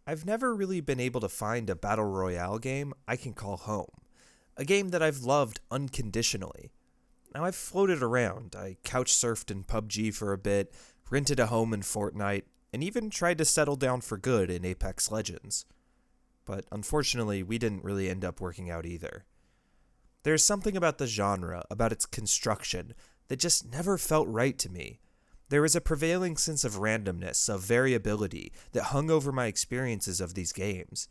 I've never really been able to find a Battle Royale game I can call home, a game that I've loved unconditionally. Now, I've floated around. I couch surfed in PUBG for a bit, rented a home in Fortnite, and even tried to settle down for good in Apex Legends. But unfortunately, we didn't really end up working out either. There's something about the genre, about its construction, that just never felt right to me. There was a prevailing sense of randomness, of variability, that hung over my experiences of these games.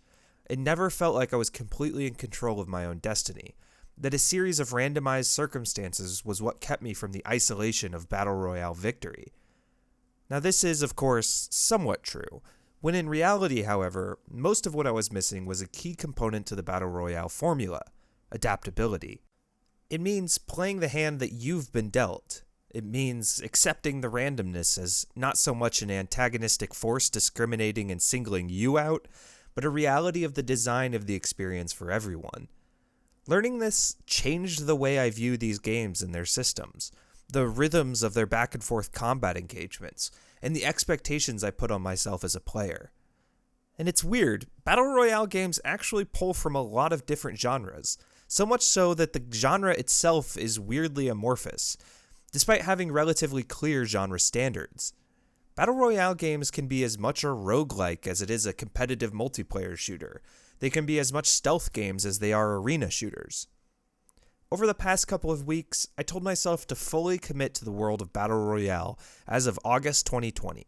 It never felt like I was completely in control of my own destiny, that a series of randomized circumstances was what kept me from the isolation of Battle Royale victory. Now, this is, of course, somewhat true, when in reality, however, most of what I was missing was a key component to the Battle Royale formula: adaptability. It means playing the hand that you've been dealt. It means accepting the randomness as not so much an antagonistic force discriminating and singling you out, but a reality of the design of the experience for everyone. Learning this changed the way I view these games and their systems, the rhythms of their back and forth combat engagements, and the expectations I put on myself as a player. And it's weird, Battle Royale games actually pull from a lot of different genres, so much so that the genre itself is weirdly amorphous, despite having relatively clear genre standards. Battle Royale games can be as much a roguelike as it is a competitive multiplayer shooter. They can be as much stealth games as they are arena shooters. Over the past couple of weeks, I told myself to fully commit to the world of Battle Royale as of August 2020.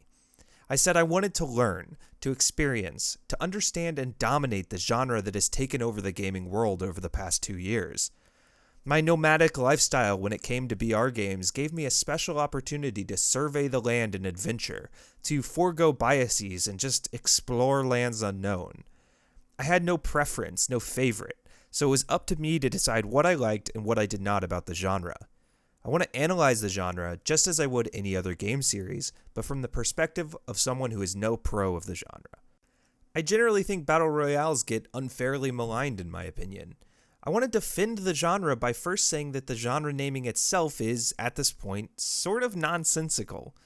I said I wanted to learn, to experience, to understand and dominate the genre that has taken over the gaming world over the past 2 years. My nomadic lifestyle when it came to BR games gave me a special opportunity to survey the land and adventure, to forego biases and just explore lands unknown. I had no preference, no favorite, so it was up to me to decide what I liked and what I did not about the genre. I want to analyze the genre just as I would any other game series, but from the perspective of someone who is no pro of the genre. I generally think Battle Royales get unfairly maligned in my opinion. I want to defend the genre by first saying that the genre naming itself is, at this point, sort of nonsensical.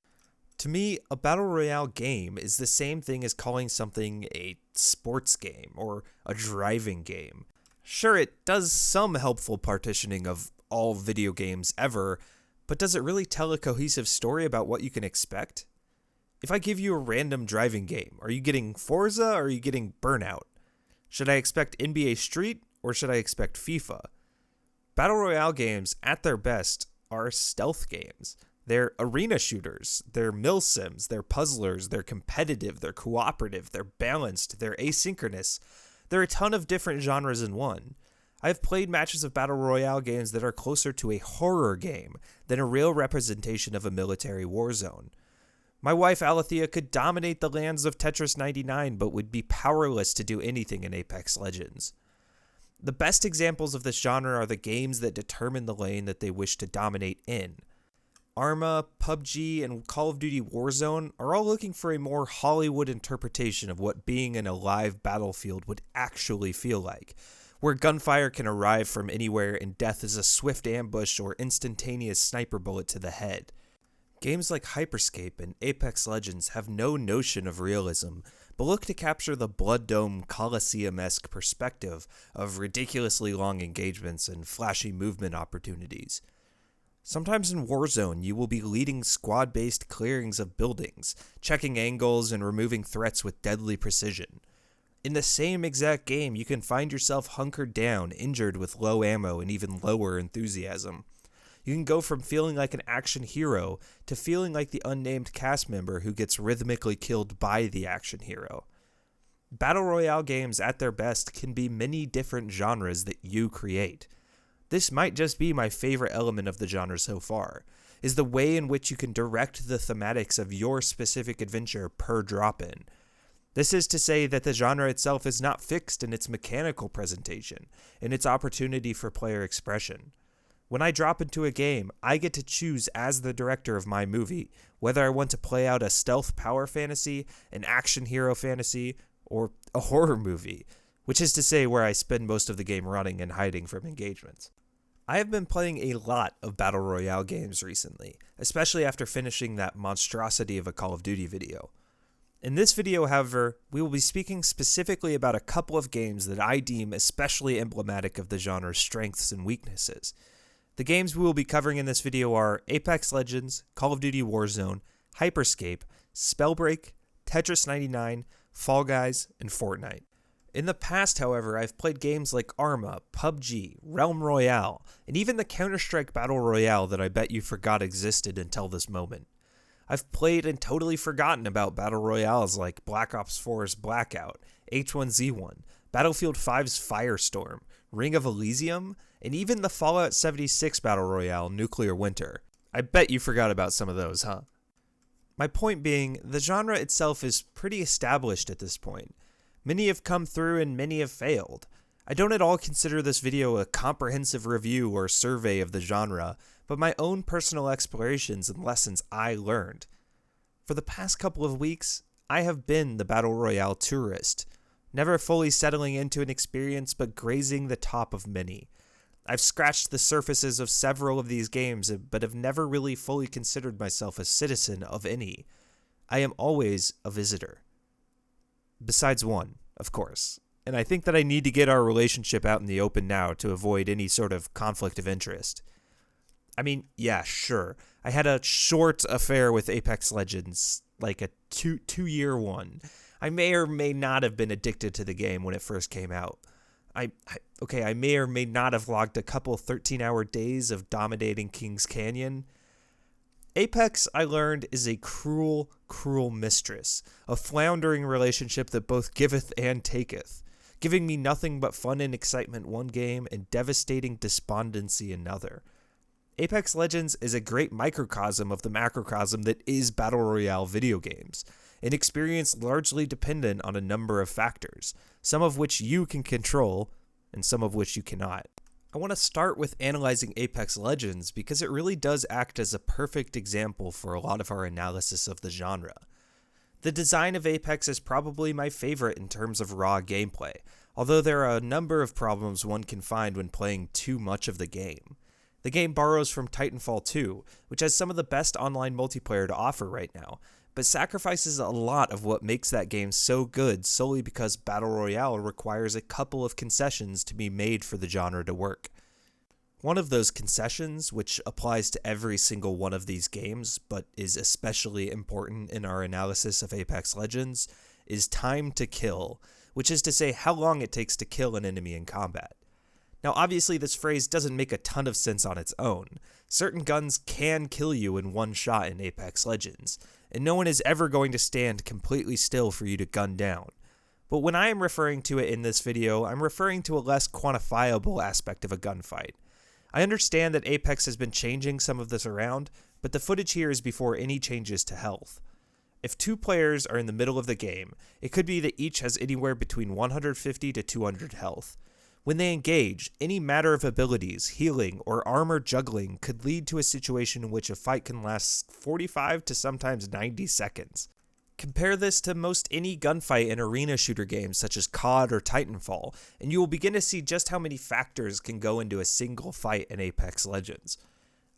To me, a Battle Royale game is the same thing as calling something a sports game or a driving game. Sure, it does some helpful partitioning of all video games ever, but does it really tell a cohesive story about what you can expect? If I give you a random driving game, are you getting Forza or are you getting Burnout? Should I expect NBA Street or should I expect FIFA? Battle Royale games, at their best, are stealth games. They're arena shooters, they're milsims, they're puzzlers, they're competitive, they're cooperative, they're balanced, they're asynchronous. They're a ton of different genres in one. I've played matches of Battle Royale games that are closer to a horror game than a real representation of a military war zone. My wife Alethea could dominate the lands of Tetris 99 but would be powerless to do anything in Apex Legends. The best examples of this genre are the games that determine the lane that they wish to dominate in. Arma, PUBG, and Call of Duty Warzone are all looking for a more Hollywood interpretation of what being in a live battlefield would actually feel like, where gunfire can arrive from anywhere and death is a swift ambush or instantaneous sniper bullet to the head. Games like Hyperscape and Apex Legends have no notion of realism, but look to capture the Blood Dome Coliseum-esque perspective of ridiculously long engagements and flashy movement opportunities. Sometimes in Warzone, you will be leading squad-based clearings of buildings, checking angles and removing threats with deadly precision. In the same exact game, you can find yourself hunkered down, injured with low ammo and even lower enthusiasm. You can go from feeling like an action hero to feeling like the unnamed cast member who gets rhythmically killed by the action hero. Battle Royale games at their best can be many different genres that you create. This might just be my favorite element of the genre so far, is the way in which you can direct the thematics of your specific adventure per drop-in. This is to say that the genre itself is not fixed in its mechanical presentation, in its opportunity for player expression. When I drop into a game, I get to choose as the director of my movie whether I want to play out a stealth power fantasy, an action hero fantasy, or a horror movie, which is to say where I spend most of the game running and hiding from engagements. I have been playing a lot of Battle Royale games recently, especially after finishing that monstrosity of a Call of Duty video. In this video, however, we will be speaking specifically about a couple of games that I deem especially emblematic of the genre's strengths and weaknesses. The games we will be covering in this video are Apex Legends, Call of Duty Warzone, Hyperscape, Spellbreak, Tetris 99, Fall Guys, and Fortnite. In the past, however, I've played games like Arma, PUBG, Realm Royale, and even the Counter-Strike Battle Royale that I bet you forgot existed until this moment. I've played and totally forgotten about Battle Royales like Black Ops 4's Blackout, H1Z1, Battlefield 5's Firestorm, Ring of Elysium, and even the Fallout 76 Battle Royale, Nuclear Winter. I bet you forgot about some of those, huh? My point being, the genre itself is pretty established at this point. Many have come through and many have failed. I don't at all consider this video a comprehensive review or survey of the genre, but my own personal explorations and lessons I learned. For the past couple of weeks, I have been the Battle Royale tourist, never fully settling into an experience but grazing the top of many. I've scratched the surfaces of several of these games, but have never really fully considered myself a citizen of any. I am always a visitor. Besides one, of course. And I think that I need to get our relationship out in the open now to avoid any sort of conflict of interest. I mean, yeah, sure. I had a short affair with Apex Legends, like a two-year one. I may or may not have been addicted to the game when it first came out. I may or may not have logged a couple 13-hour days of dominating Kings Canyon. Apex, I learned, is a cruel, cruel mistress, a floundering relationship that both giveth and taketh, giving me nothing but fun and excitement one game and devastating despondency another. Apex Legends is a great microcosm of the macrocosm that is Battle Royale video games, an experience largely dependent on a number of factors, some of which you can control, and some of which you cannot. I want to start with analyzing Apex Legends because it really does act as a perfect example for a lot of our analysis of the genre. The design of Apex is probably my favorite in terms of raw gameplay, although there are a number of problems one can find when playing too much of the game. The game borrows from Titanfall 2, which has some of the best online multiplayer to offer right now, but sacrifices a lot of what makes that game so good solely because Battle Royale requires a couple of concessions to be made for the genre to work. One of those concessions, which applies to every single one of these games, but is especially important in our analysis of Apex Legends, is time to kill, which is to say how long it takes to kill an enemy in combat. Now obviously this phrase doesn't make a ton of sense on its own. Certain guns can kill you in one shot in Apex Legends, and no one is ever going to stand completely still for you to gun down. But when I am referring to it in this video, I'm referring to a less quantifiable aspect of a gunfight. I understand that Apex has been changing some of this around, but the footage here is before any changes to health. If two players are in the middle of the game, it could be that each has anywhere between 150 to 200 health. When they engage, any matter of abilities, healing, or armor juggling could lead to a situation in which a fight can last 45 to sometimes 90 seconds. Compare this to most any gunfight in arena shooter games such as COD or Titanfall, and you will begin to see just how many factors can go into a single fight in Apex Legends.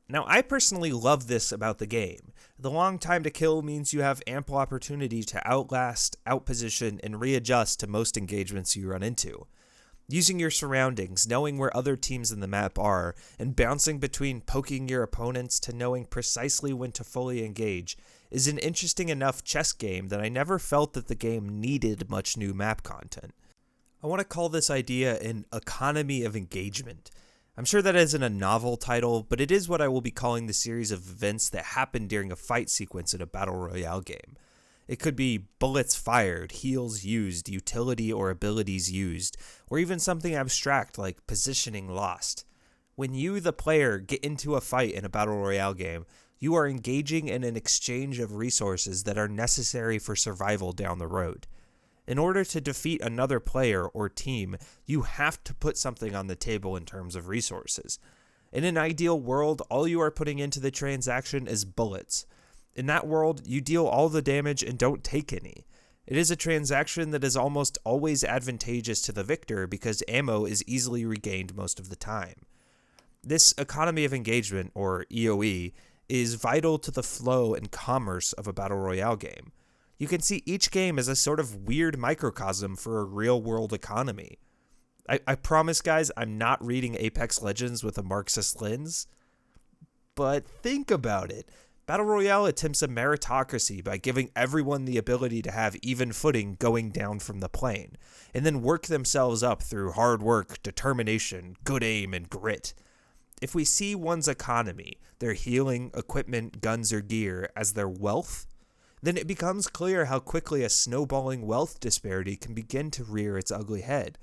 Now, I personally love this about the game. The long time to kill means you have ample opportunity to outlast, outposition, and readjust to most engagements you run into. Using your surroundings, knowing where other teams in the map are, and bouncing between poking your opponents to knowing precisely when to fully engage is an interesting enough chess game that I never felt that the game needed much new map content. I want to call this idea an economy of engagement. I'm sure that isn't a novel title, but it is what I will be calling the series of events that happen during a fight sequence in a Battle Royale game. It could be bullets fired, heals used, utility or abilities used, or even something abstract like positioning lost. When you, the player, get into a fight in a Battle Royale game, you are engaging in an exchange of resources that are necessary for survival down the road. In order to defeat another player or team, you have to put something on the table in terms of resources. In an ideal world, all you are putting into the transaction is bullets. In that world, you deal all the damage and don't take any. It is a transaction that is almost always advantageous to the victor because ammo is easily regained most of the time. This economy of engagement, or EOE, is vital to the flow and commerce of a Battle Royale game. You can see each game as a sort of weird microcosm for a real-world economy. I promise, guys, I'm not reading Apex Legends with a Marxist lens, but think about it. Battle Royale attempts a meritocracy by giving everyone the ability to have even footing going down from the plane, and then work themselves up through hard work, determination, good aim, and grit. If we see one's economy, their healing, equipment, guns, or gear, as their wealth, then it becomes clear how quickly a snowballing wealth disparity can begin to rear its ugly head.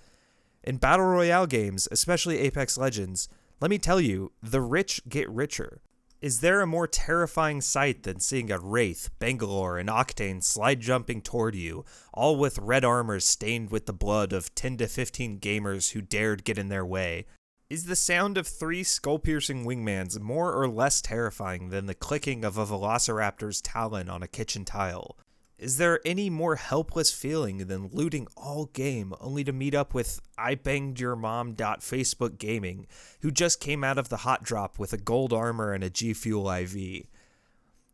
In Battle Royale games, especially Apex Legends, let me tell you, the rich get richer. Is there a more terrifying sight than seeing a Wraith, Bangalore, and Octane slide jumping toward you, all with red armors stained with the blood of 10 to 15 gamers who dared get in their way? Is the sound of 3 skull-piercing wingmans more or less terrifying than the clicking of a velociraptor's talon on a kitchen tile? Is there any more helpless feeling than looting all game only to meet up with ibangedyourmom.Facebook gaming, who just came out of the hot drop with a gold armor and a G Fuel IV?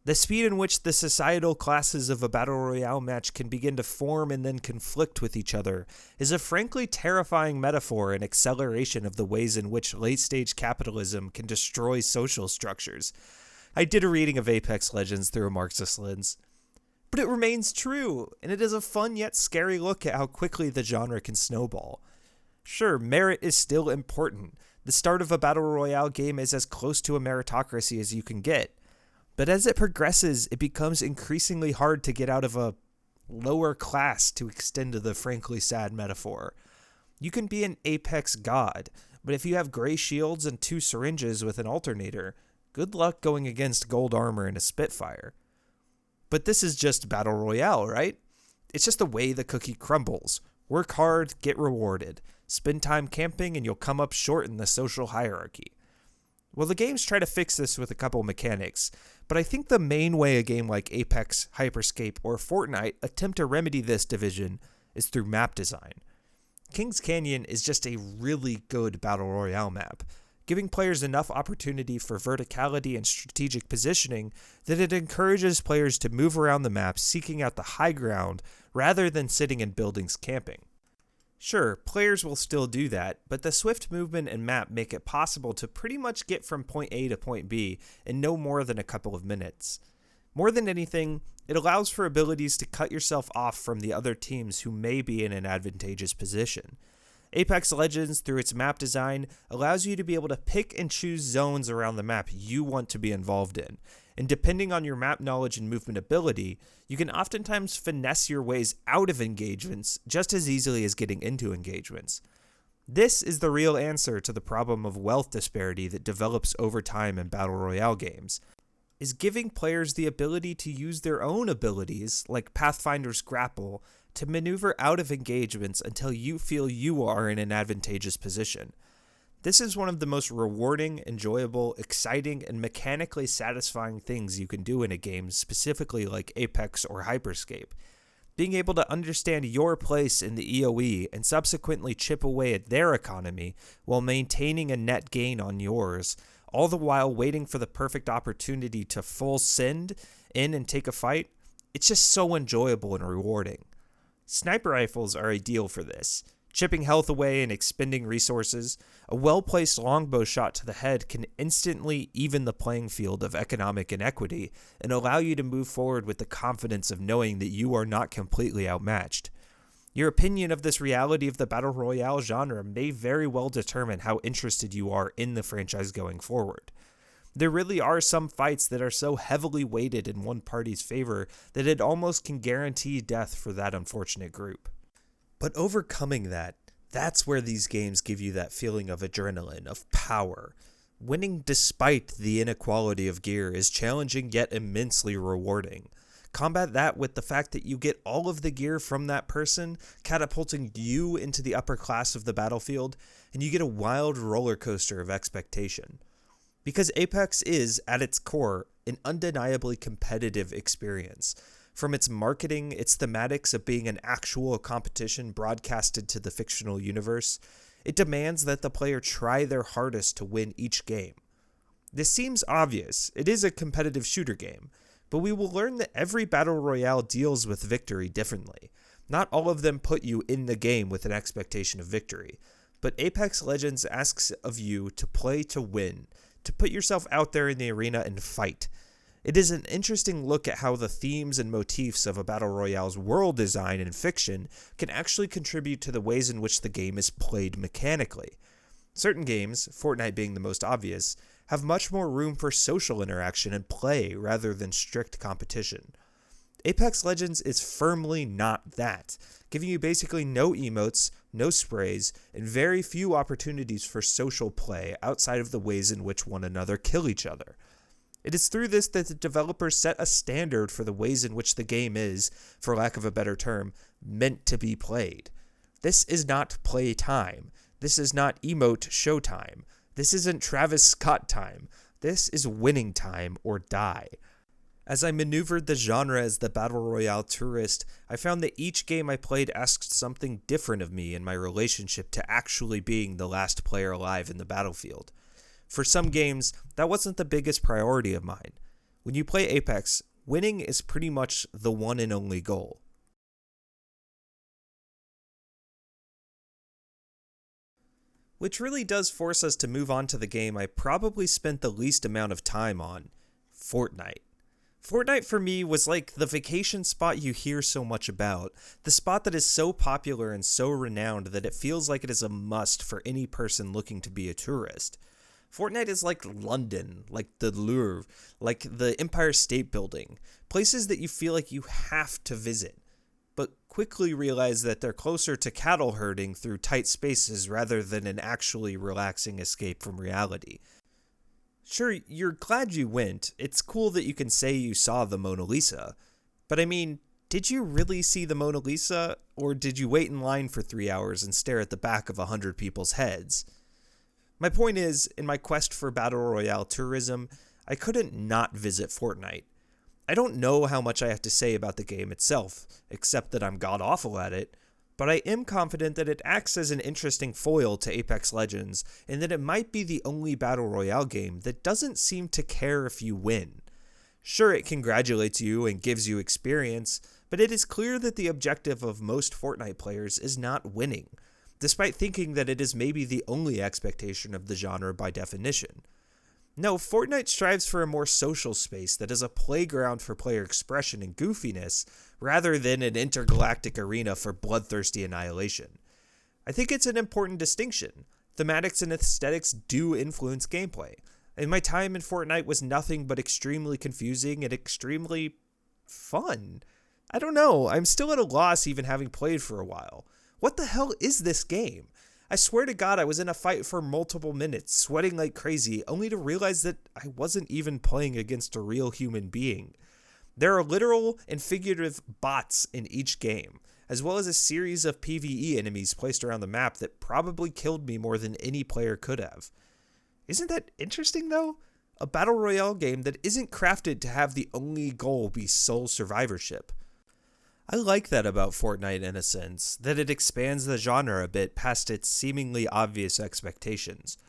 The speed in which the societal classes of a Battle Royale match can begin to form and then conflict with each other is a frankly terrifying metaphor and acceleration of the ways in which late-stage capitalism can destroy social structures. I did a reading of Apex Legends through a Marxist lens. But it remains true, and it is a fun yet scary look at how quickly the genre can snowball. Sure, merit is still important. The start of a Battle Royale game is as close to a meritocracy as you can get. But as it progresses, it becomes increasingly hard to get out of a lower class, to extend the frankly sad metaphor. You can be an Apex god, but if you have gray shields and 2 syringes with an alternator, good luck going against gold armor and a Spitfire. But this is just Battle Royale, right? It's just the way the cookie crumbles. Work hard, get rewarded. Spend time camping and you'll come up short in the social hierarchy. Well, the games try to fix this with a couple mechanics, but I think the main way a game like Apex, Hyperscape, or Fortnite attempt to remedy this division is through map design. Kings Canyon is just a really good Battle Royale map, giving players enough opportunity for verticality and strategic positioning that it encourages players to move around the map seeking out the high ground rather than sitting in buildings camping. Sure, players will still do that, but the swift movement and map make it possible to pretty much get from point A to point B in no more than a couple of minutes. More than anything, it allows for abilities to cut yourself off from the other teams who may be in an advantageous position. Apex Legends, through its map design, allows you to be able to pick and choose zones around the map you want to be involved in, and depending on your map knowledge and movement ability, you can oftentimes finesse your ways out of engagements just as easily as getting into engagements. This is the real answer to the problem of wealth disparity that develops over time in Battle Royale games, is giving players the ability to use their own abilities, like Pathfinder's Grapple, to maneuver out of engagements until you feel you are in an advantageous position. This is one of the most rewarding, enjoyable, exciting, and mechanically satisfying things you can do in a game, specifically like Apex or Hyperscape. Being able to understand your place in the EoE and subsequently chip away at their economy while maintaining a net gain on yours, all the while waiting for the perfect opportunity to full send in and take a fight, it's just so enjoyable and rewarding. Sniper rifles are ideal for this. Chipping health away and expending resources, a well-placed longbow shot to the head can instantly even the playing field of economic inequity and allow you to move forward with the confidence of knowing that you are not completely outmatched. Your opinion of this reality of the Battle Royale genre may very well determine how interested you are in the franchise going forward. There really are some fights that are so heavily weighted in one party's favor that it almost can guarantee death for that unfortunate group. But overcoming that's where these games give you that feeling of adrenaline, of power. Winning despite the inequality of gear is challenging yet immensely rewarding. Combat that with the fact that you get all of the gear from that person, catapulting you into the upper class of the battlefield, and you get a wild roller coaster of expectation. Because Apex is, at its core, an undeniably competitive experience. From its marketing, its thematics of being an actual competition broadcasted to the fictional universe, it demands that the player try their hardest to win each game. This seems obvious. It is a competitive shooter game. but we will learn that every Battle Royale deals with victory differently. Not all of them put you in the game with an expectation of victory, but Apex Legends asks of you to play to win, to put yourself out there in the arena and fight. It is an interesting look at how the themes and motifs of a Battle Royale's world design and fiction can actually contribute to the ways in which the game is played mechanically. Certain games, Fortnite being the most obvious, have much more room for social interaction and play rather than strict competition. Apex Legends is firmly not that, giving you basically no emotes, no sprays, and very few opportunities for social play outside of the ways in which one another kill each other. It is through this that the developers set a standard for the ways in which the game is, for lack of a better term, meant to be played. This is not play time. This is not emote showtime. This isn't Travis Scott time. This is winning time or die. As I maneuvered the genre as the Battle Royale tourist, I found that each game I played asked something different of me in my relationship to actually being the last player alive in the battlefield. For some games, that wasn't the biggest priority of mine. When you play Apex, winning is pretty much the one and only goal. Which really does force us to move on to the game I probably spent the least amount of time on, Fortnite. Fortnite for me was like the vacation spot you hear so much about, the spot that is so popular and so renowned that it feels like it is a must for any person looking to be a tourist. Fortnite is like London, like the Louvre, like the Empire State Building, places that you feel like you have to visit, but quickly realize that they're closer to cattle herding through tight spaces rather than an actually relaxing escape from reality. Sure, you're glad you went. It's cool that you can say you saw the Mona Lisa. But I mean, did you really see the Mona Lisa? Or did you wait in line for 3 hours and stare at the back of 100 people's heads? My point is, in my quest for Battle Royale tourism, I couldn't not visit Fortnite. I don't know how much I have to say about the game itself, except that I'm god-awful at it, but I am confident that it acts as an interesting foil to Apex Legends, and that it might be the only Battle Royale game that doesn't seem to care if you win. Sure, it congratulates you and gives you experience, but it is clear that the objective of most Fortnite players is not winning, despite thinking that it is maybe the only expectation of the genre by definition. No, Fortnite strives for a more social space that is a playground for player expression and goofiness, rather than an intergalactic arena for bloodthirsty annihilation. I think it's an important distinction. Thematics and aesthetics do influence gameplay, and my time in Fortnite was nothing but extremely confusing and extremely fun. I don't know, I'm still at a loss even having played for a while. What the hell is this game? I swear to God, I was in a fight for multiple minutes, sweating like crazy, only to realize that I wasn't even playing against a real human being. There are literal and figurative bots in each game, as well as a series of PvE enemies placed around the map that probably killed me more than any player could have. Isn't that interesting though? A Battle Royale game that isn't crafted to have the only goal be sole survivorship. I like that about Fortnite in a sense, that it expands the genre a bit past its seemingly obvious expectations.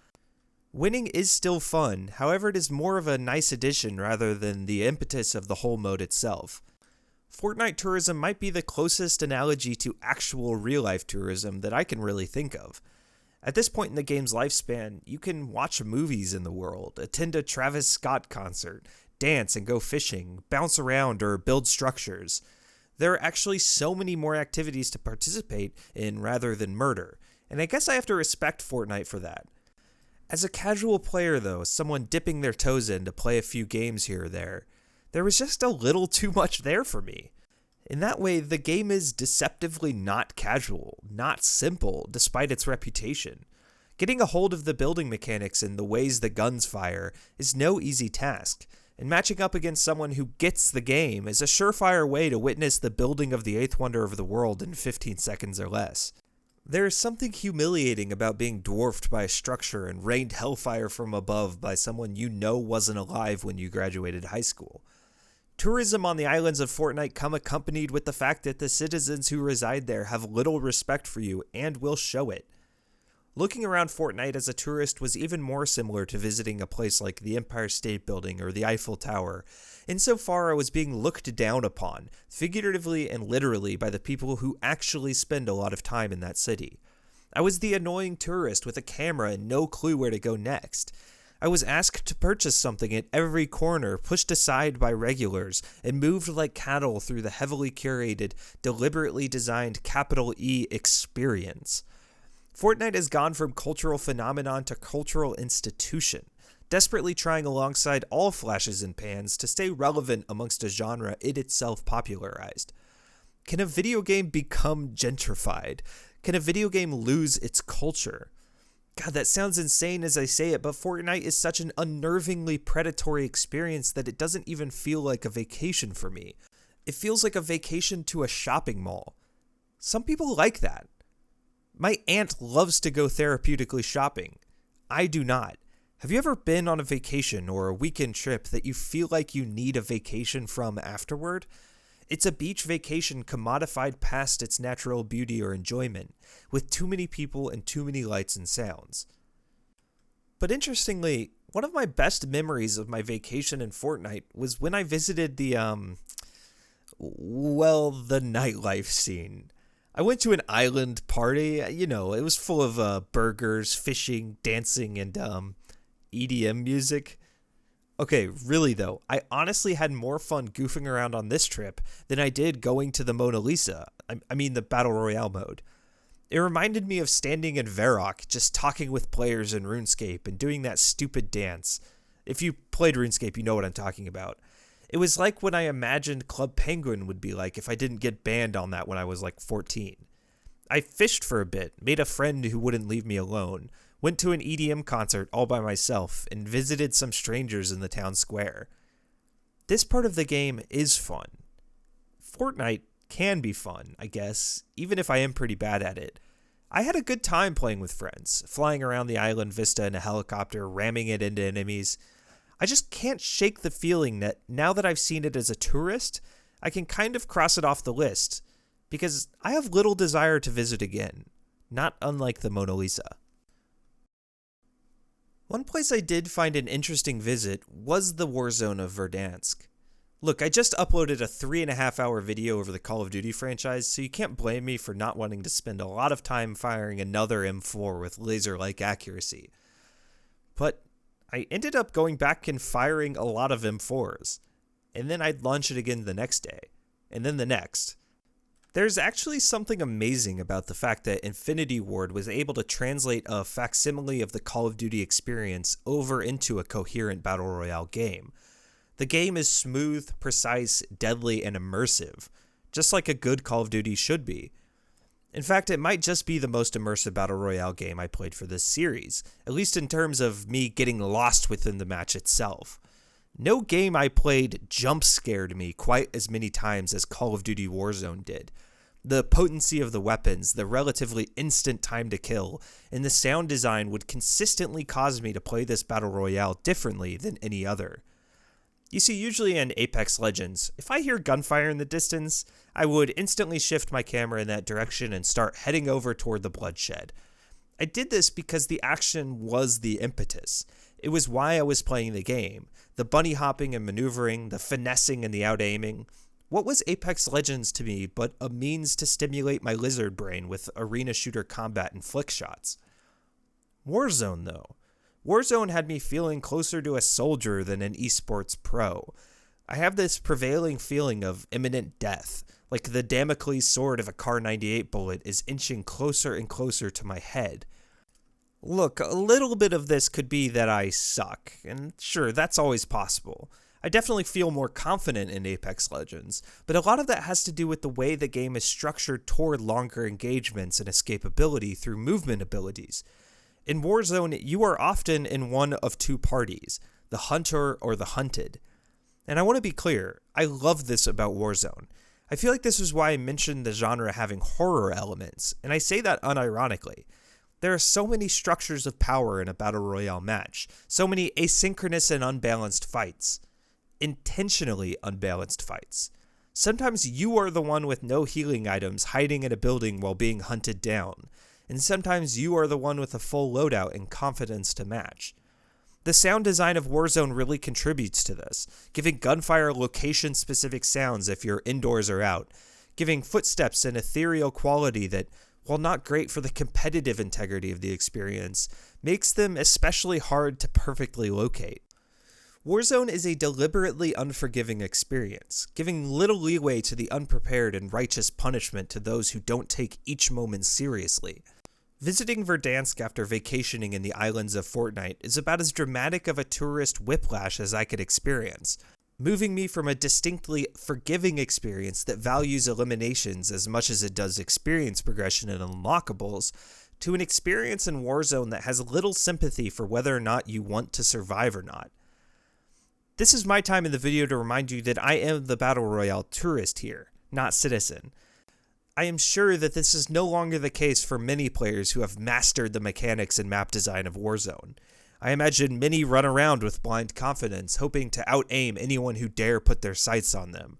Winning is still fun, however it is more of a nice addition rather than the impetus of the whole mode itself. Fortnite tourism might be the closest analogy to actual real-life tourism that I can really think of. At this point in the game's lifespan, you can watch movies in the world, attend a Travis Scott concert, dance and go fishing, bounce around or build structures. There are actually so many more activities to participate in rather than murder, and I guess I have to respect Fortnite for that. As a casual player though, someone dipping their toes in to play a few games here or there was just a little too much there for me. In that way, the game is deceptively not casual, not simple, despite its reputation. Getting a hold of the building mechanics and the ways the guns fire is no easy task, and matching up against someone who gets the game is a surefire way to witness the building of the eighth wonder of the world in 15 seconds or less. There is something humiliating about being dwarfed by a structure and rained hellfire from above by someone you know wasn't alive when you graduated high school. Tourism on the islands of Fortnite come accompanied with the fact that the citizens who reside there have little respect for you and will show it. Looking around Fortnite as a tourist was even more similar to visiting a place like the Empire State Building or the Eiffel Tower. Insofar, I was being looked down upon, figuratively and literally, by the people who actually spend a lot of time in that city. I was the annoying tourist with a camera and no clue where to go next. I was asked to purchase something at every corner, pushed aside by regulars, and moved like cattle through the heavily curated, deliberately designed capital E experience. Fortnite has gone from cultural phenomenon to cultural institution, desperately trying alongside all flashes and pans to stay relevant amongst a genre it itself popularized. Can a video game become gentrified? Can a video game lose its culture? God, that sounds insane as I say it, but Fortnite is such an unnervingly predatory experience that it doesn't even feel like a vacation for me. It feels like a vacation to a shopping mall. Some people like that. My aunt loves to go therapeutically shopping. I do not. Have you ever been on a vacation or a weekend trip that you feel like you need a vacation from afterward? It's a beach vacation commodified past its natural beauty or enjoyment, with too many people and too many lights and sounds. But interestingly, one of my best memories of my vacation in Fortnite was when I visited the nightlife scene. I went to an island party. It was full of burgers, fishing, dancing, and EDM music. Okay, really though, I honestly had more fun goofing around on this trip than I did going to the Mona Lisa. I mean the Battle Royale mode. It reminded me of standing in Varrock, just talking with players in RuneScape and doing that stupid dance. If you played RuneScape, you know what I'm talking about. It was like when I imagined Club Penguin would be like if I didn't get banned on that when I was like 14. I fished for a bit, made a friend who wouldn't leave me alone, went to an EDM concert all by myself, and visited some strangers in the town square. This part of the game is fun. Fortnite can be fun, I guess, even if I am pretty bad at it. I had a good time playing with friends, flying around the island vista in a helicopter, ramming it into enemies. I just can't shake the feeling that now that I've seen it as a tourist, I can kind of cross it off the list, because I have little desire to visit again, not unlike the Mona Lisa. One place I did find an interesting visit was the Warzone of Verdansk. Look, I just uploaded a 3.5-hour video over the Call of Duty franchise, so you can't blame me for not wanting to spend a lot of time firing another M4 with laser-like accuracy. But I ended up going back and firing a lot of M4s, and then I'd launch it again the next day, and then the next. There's actually something amazing about the fact that Infinity Ward was able to translate a facsimile of the Call of Duty experience over into a coherent Battle Royale game. The game is smooth, precise, deadly, and immersive, just like a good Call of Duty should be. In fact, it might just be the most immersive Battle Royale game I played for this series, at least in terms of me getting lost within the match itself. No game I played jump-scared me quite as many times as Call of Duty Warzone did. The potency of the weapons, the relatively instant time to kill, and the sound design would consistently cause me to play this Battle Royale differently than any other. You see, usually in Apex Legends, if I hear gunfire in the distance, I would instantly shift my camera in that direction and start heading over toward the bloodshed. I did this because the action was the impetus. It was why I was playing the game. The bunny hopping and maneuvering, the finessing and the out-aiming. What was Apex Legends to me but a means to stimulate my lizard brain with arena shooter combat and flick shots? Warzone, though. Warzone had me feeling closer to a soldier than an esports pro. I have this prevailing feeling of imminent death, like the Damocles sword of a Kar 98 bullet is inching closer and closer to my head. Look, a little bit of this could be that I suck, and sure, that's always possible. I definitely feel more confident in Apex Legends, but a lot of that has to do with the way the game is structured toward longer engagements and escapability through movement abilities. In Warzone, you are often in one of two parties, the hunter or the hunted. And I want to be clear, I love this about Warzone. I feel like this is why I mentioned the genre having horror elements, and I say that unironically. There are so many structures of power in a Battle Royale match, so many asynchronous and unbalanced fights. Intentionally unbalanced fights. Sometimes you are the one with no healing items hiding in a building while being hunted down. and sometimes you are the one with a full loadout and confidence to match. The sound design of Warzone really contributes to this, giving gunfire location-specific sounds if you're indoors or out, giving footsteps an ethereal quality that, while not great for the competitive integrity of the experience, makes them especially hard to perfectly locate. Warzone is a deliberately unforgiving experience, giving little leeway to the unprepared and righteous punishment to those who don't take each moment seriously. Visiting Verdansk after vacationing in the islands of Fortnite is about as dramatic of a tourist whiplash as I could experience, moving me from a distinctly forgiving experience that values eliminations as much as it does experience progression and unlockables, to an experience in Warzone that has little sympathy for whether or not you want to survive or not. This is my time in the video to remind you that I am the Battle Royale tourist here, not citizen. I am sure that this is no longer the case for many players who have mastered the mechanics and map design of Warzone. I imagine many run around with blind confidence, hoping to out-aim anyone who dare put their sights on them.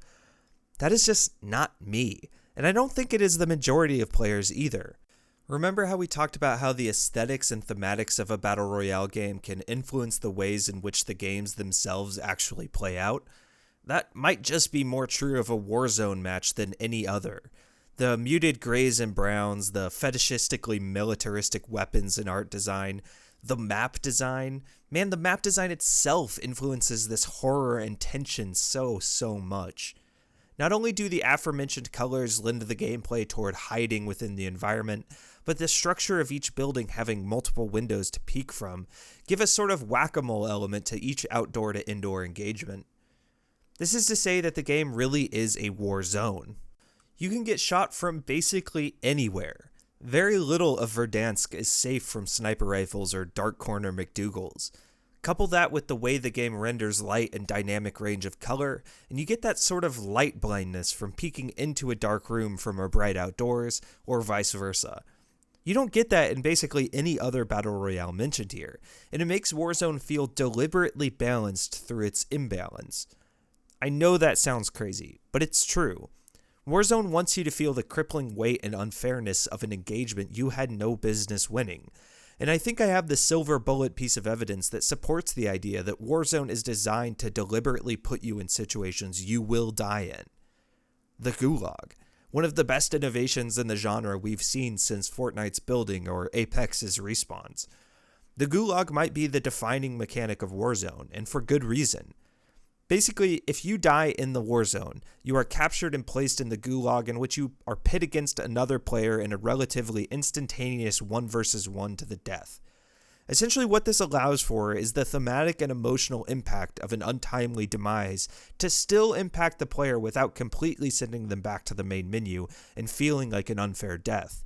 That is just not me, and I don't think it is the majority of players either. Remember how we talked about how the aesthetics and thematics of a Battle Royale game can influence the ways in which the games themselves actually play out? That might just be more true of a Warzone match than any other. The muted grays and browns, the fetishistically militaristic weapons and art design, the map design. Man, the map design itself influences this horror and tension so much. Not only do the aforementioned colors lend the gameplay toward hiding within the environment, but the structure of each building having multiple windows to peek from give a sort of whack-a-mole element to each outdoor to indoor engagement. This is to say that the game really is a war zone. You can get shot from basically anywhere. Very little of Verdansk is safe from sniper rifles or dark corner McDougals. Couple that with the way the game renders light and dynamic range of color, and you get that sort of light blindness from peeking into a dark room from a bright outdoors, or vice versa. You don't get that in basically any other Battle Royale mentioned here, and it makes Warzone feel deliberately balanced through its imbalance. I know that sounds crazy, but it's true. Warzone wants you to feel the crippling weight and unfairness of an engagement you had no business winning, and I think I have the silver bullet piece of evidence that supports the idea that Warzone is designed to deliberately put you in situations you will die in. The Gulag, one of the best innovations in the genre we've seen since Fortnite's building or Apex's respawns. The Gulag might be the defining mechanic of Warzone, and for good reason. Basically, if you die in the Warzone, you are captured and placed in the Gulag, in which you are pit against another player in a relatively instantaneous 1 versus 1 to the death. Essentially what this allows for is the thematic and emotional impact of an untimely demise to still impact the player without completely sending them back to the main menu and feeling like an unfair death.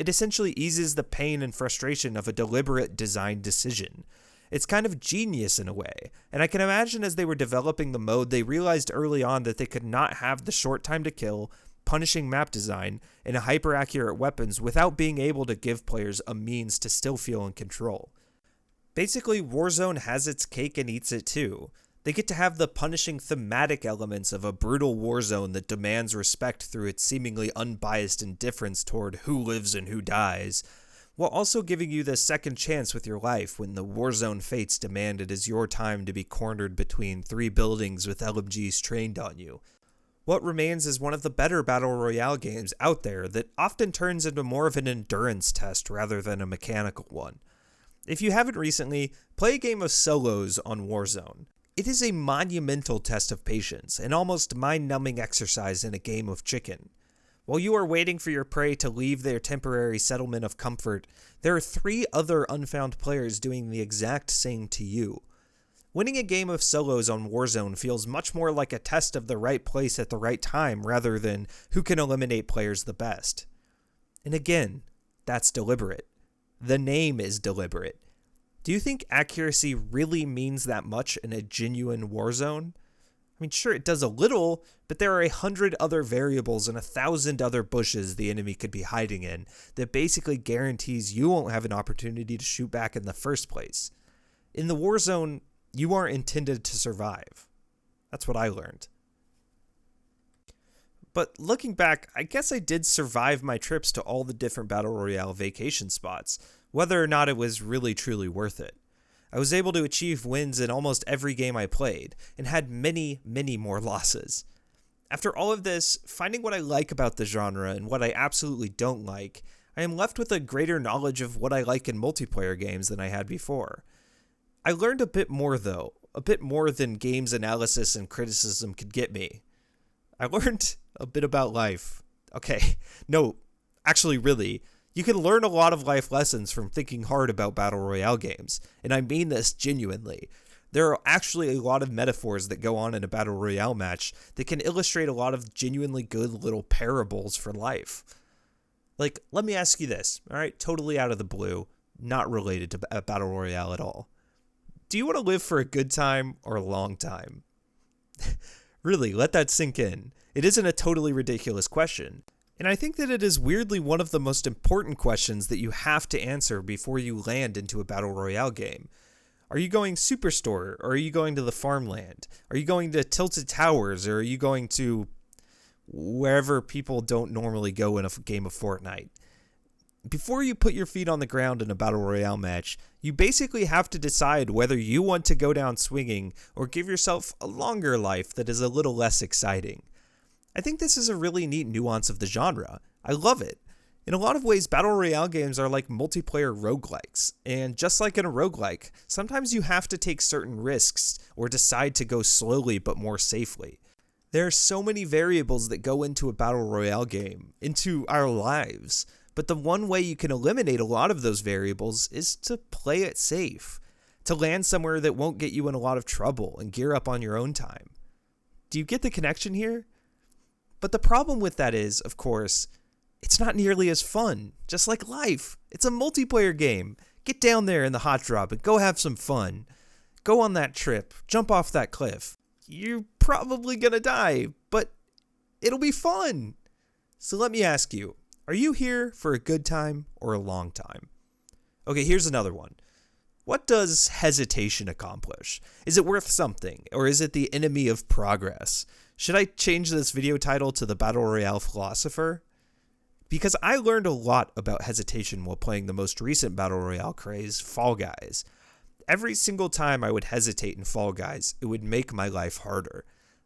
It essentially eases the pain and frustration of a deliberate design decision. It's kind of genius in a way, and I can imagine as they were developing the mode, they realized early on that they could not have the short time to kill, punishing map design, and hyper-accurate weapons without being able to give players a means to still feel in control. Basically, Warzone has its cake and eats it too. They get to have the punishing thematic elements of a brutal Warzone that demands respect through its seemingly unbiased indifference toward who lives and who dies, while also giving you the second chance with your life when the Warzone fates demand it is your time to be cornered between 3 buildings with LMGs trained on you. What remains is one of the better Battle Royale games out there that often turns into more of an endurance test rather than a mechanical one. If you haven't recently, play a game of solos on Warzone. It is a monumental test of patience, an almost mind-numbing exercise in a game of chicken. While you are waiting for your prey to leave their temporary settlement of comfort, there are 3 other unfound players doing the exact same to you. Winning a game of solos on Warzone feels much more like a test of the right place at the right time rather than who can eliminate players the best. And again, that's deliberate. The name is deliberate. Do you think accuracy really means that much in a genuine Warzone? I mean, sure, it does a little, but there are 100 other variables and 1,000 other bushes the enemy could be hiding in that basically guarantees you won't have an opportunity to shoot back in the first place. In the Warzone, you aren't intended to survive. That's what I learned. But looking back, I guess I did survive my trips to all the different Battle Royale vacation spots, whether or not it was really truly worth it. I was able to achieve wins in almost every game I played, and had many, many more losses. After all of this, finding what I like about the genre and what I absolutely don't like, I am left with a greater knowledge of what I like in multiplayer games than I had before. I learned a bit more though, a bit more than games analysis and criticism could get me. I learned a bit about life. Okay, no, actually really, you can learn a lot of life lessons from thinking hard about Battle Royale games, and I mean this genuinely. There are actually a lot of metaphors that go on in a Battle Royale match that can illustrate a lot of genuinely good little parables for life. Like, let me ask you this, alright, totally out of the blue, not related to Battle Royale at all. Do you want to live for a good time or a long time? Really, let that sink in. It isn't a totally ridiculous question. And I think that it is weirdly one of the most important questions that you have to answer before you land into a Battle Royale game. Are you going Superstore, or are you going to the farmland? Are you going to Tilted Towers, or are you going to wherever people don't normally go in a game of Fortnite? Before you put your feet on the ground in a Battle Royale match, you basically have to decide whether you want to go down swinging or give yourself a longer life that is a little less exciting. I think this is a really neat nuance of the genre. I love it. In a lot of ways, Battle Royale games are like multiplayer roguelikes, and just like in a roguelike, sometimes you have to take certain risks or decide to go slowly but more safely. There are so many variables that go into a Battle Royale game, into our lives, but the one way you can eliminate a lot of those variables is to play it safe, to land somewhere that won't get you in a lot of trouble and gear up on your own time. Do you get the connection here? But the problem with that is, of course, it's not nearly as fun, just like life. It's a multiplayer game. Get down there in the hot drop and go have some fun. Go on that trip, jump off that cliff. You're probably gonna die, but it'll be fun. So let me ask you, are you here for a good time or a long time? Okay, here's another one. What does hesitation accomplish? Is it worth something, or is it the enemy of progress? Should I change this video title to the Battle Royale Philosopher? Because I learned a lot about hesitation while playing the most recent Battle Royale craze, Fall Guys. Every single time I would hesitate in Fall Guys, it would make my life harder.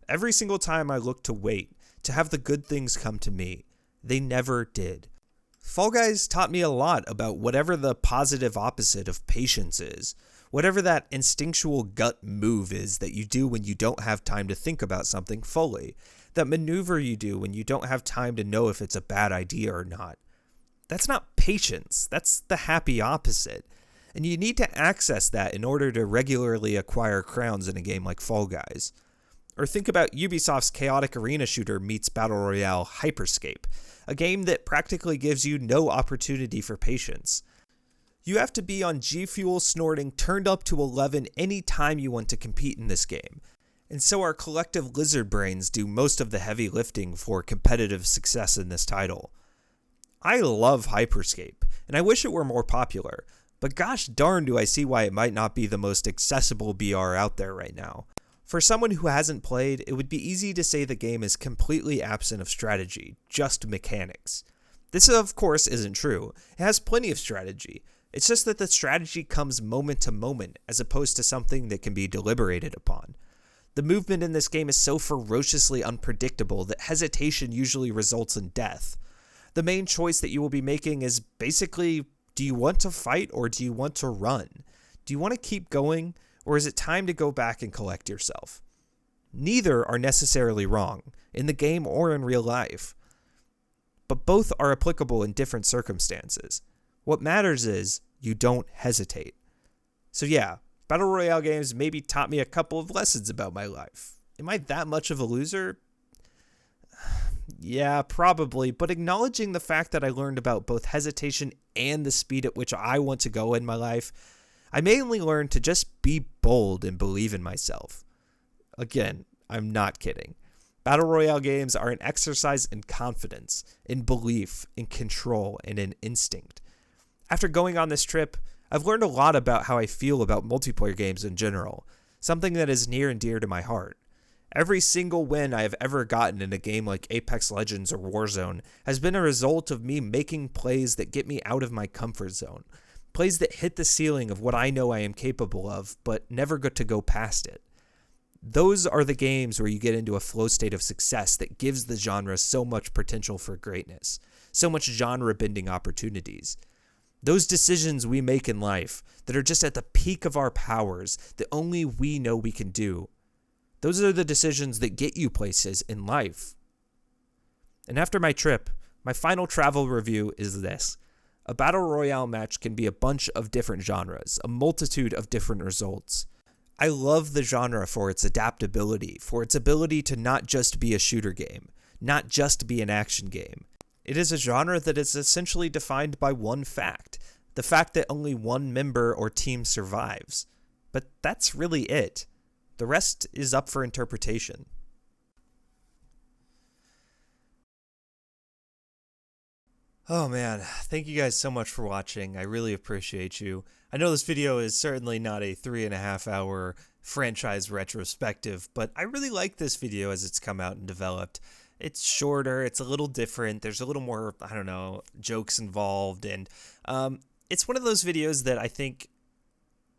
Every single time I looked to wait, to have the good things come to me, they never did. Fall Guys taught me a lot about whatever the positive opposite of patience is, whatever that instinctual gut move is that you do when you don't have time to think about something fully, that maneuver you do when you don't have time to know if it's a bad idea or not. That's not patience, that's the happy opposite. And you need to access that in order to regularly acquire crowns in a game like Fall Guys. Or think about Ubisoft's chaotic arena shooter meets Battle Royale Hyperscape, a game that practically gives you no opportunity for patience. You have to be on G Fuel snorting turned up to 11 any time you want to compete in this game. And so our collective lizard brains do most of the heavy lifting for competitive success in this title. I love Hyperscape, and I wish it were more popular, but gosh darn do I see why it might not be the most accessible BR out there right now. For someone who hasn't played, it would be easy to say the game is completely absent of strategy, just mechanics. This of course isn't true. It has plenty of strategy. It's just that the strategy comes moment to moment as opposed to something that can be deliberated upon. The movement in this game is so ferociously unpredictable that hesitation usually results in death. The main choice that you will be making is basically, do you want to fight or do you want to run? Do you want to keep going, or is it time to go back and collect yourself? Neither are necessarily wrong, in the game or in real life. But both are applicable in different circumstances. What matters is, you don't hesitate. So yeah, Battle Royale games maybe taught me a couple of lessons about my life. Am I that much of a loser? Yeah, probably, but acknowledging the fact that I learned about both hesitation and the speed at which I want to go in my life, I mainly learned to just be bold and believe in myself. Again, I'm not kidding. Battle Royale games are an exercise in confidence, in belief, in control, and in instinct. After going on this trip, I've learned a lot about how I feel about multiplayer games in general, something that is near and dear to my heart. Every single win I have ever gotten in a game like Apex Legends or Warzone has been a result of me making plays that get me out of my comfort zone. Plays that hit the ceiling of what I know I am capable of, but never get to go past it. Those are the games where you get into a flow state of success that gives the genre so much potential for greatness, so much genre-bending opportunities. Those decisions we make in life that are just at the peak of our powers that only we know we can do. Those are the decisions that get you places in life. And after my trip, my final travel review is this. A Battle Royale match can be a bunch of different genres, a multitude of different results. I love the genre for its adaptability, for its ability to not just be a shooter game, not just be an action game. It is a genre that is essentially defined by one fact, the fact that only one member or team survives. But that's really it. The rest is up for interpretation. Oh man, thank you guys so much for watching. I really appreciate you. I know this video is certainly not a 3.5 hour franchise retrospective, but I really like this video as it's come out and developed. It's shorter, it's a little different, there's a little more, I don't know, jokes involved, and it's one of those videos that I think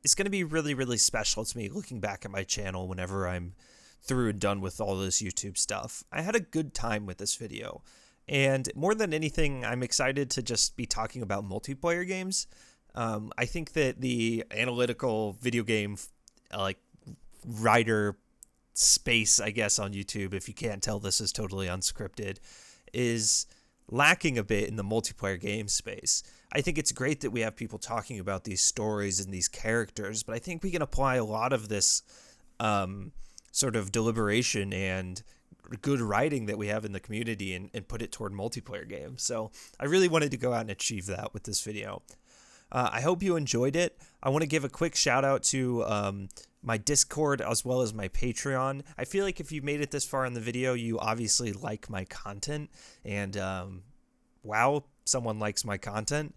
is going to be really, really special to me looking back at my channel whenever I'm through and done with all this YouTube stuff. I had a good time with this video. And more than anything, I'm excited to just be talking about multiplayer games. I think that the analytical video game writer space, I guess, on YouTube, if you can't tell this is totally unscripted, is lacking a bit in the multiplayer game space. I think it's great that we have people talking about these stories and these characters, but I think we can apply a lot of this sort of deliberation and good writing that we have in the community and put it toward multiplayer games. So I really wanted to go out and achieve that with this video. I hope you enjoyed it. I want to give a quick shout out to my Discord as well as my Patreon. I feel like if you made it this far in the video, you obviously like my content, and wow, someone likes my content.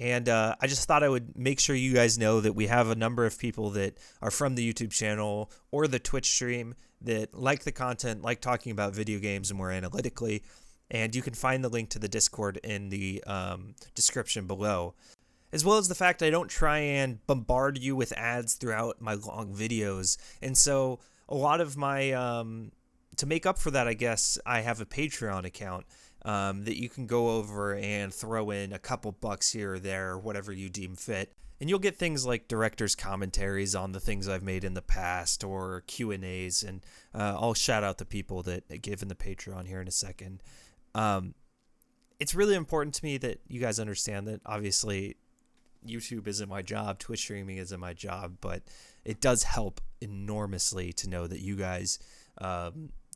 And I just thought I would make sure you guys know that we have a number of people that are from the YouTube channel or the Twitch stream that like the content, like talking about video games more analytically. And you can find the link to the Discord in the description below. As well as the fact I don't try and bombard you with ads throughout my long videos. And so a lot of my, to make up for that, I guess, I have a Patreon account that you can go over and throw in a couple bucks here or there, whatever you deem fit. And you'll get things like director's commentaries on the things I've made in the past, or Q&As, and I'll shout out the people that give in the Patreon here in a second. It's really important to me that you guys understand that obviously YouTube isn't my job, Twitch streaming isn't my job, but it does help enormously to know that you guys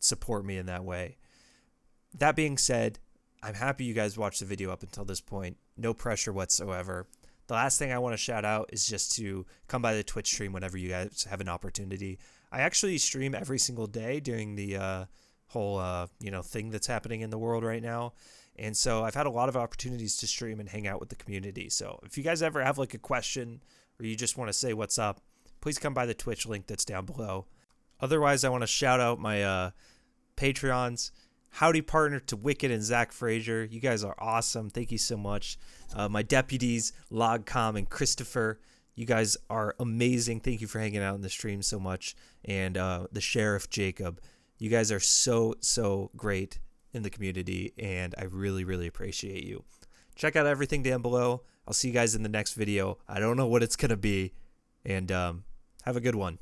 support me in that way. That being said, I'm happy you guys watched the video up until this point. No pressure whatsoever. The last thing I want to shout out is just to come by the Twitch stream whenever you guys have an opportunity. I actually stream every single day during the whole thing that's happening in the world right now. And so I've had a lot of opportunities to stream and hang out with the community. So if you guys ever have like a question or you just want to say what's up, please come by the Twitch link that's down below. Otherwise, I want to shout out my Patreons. Howdy partner to Wicked and Zach Frazier. You guys are awesome. Thank you so much. My deputies, Logcom and Christopher. You guys are amazing. Thank you for hanging out in the stream so much. And the Sheriff, Jacob. You guys are so great in the community, and I really, really appreciate you. Check out everything down below. I'll see you guys in the next video. I don't know what it's going to be, and have a good one.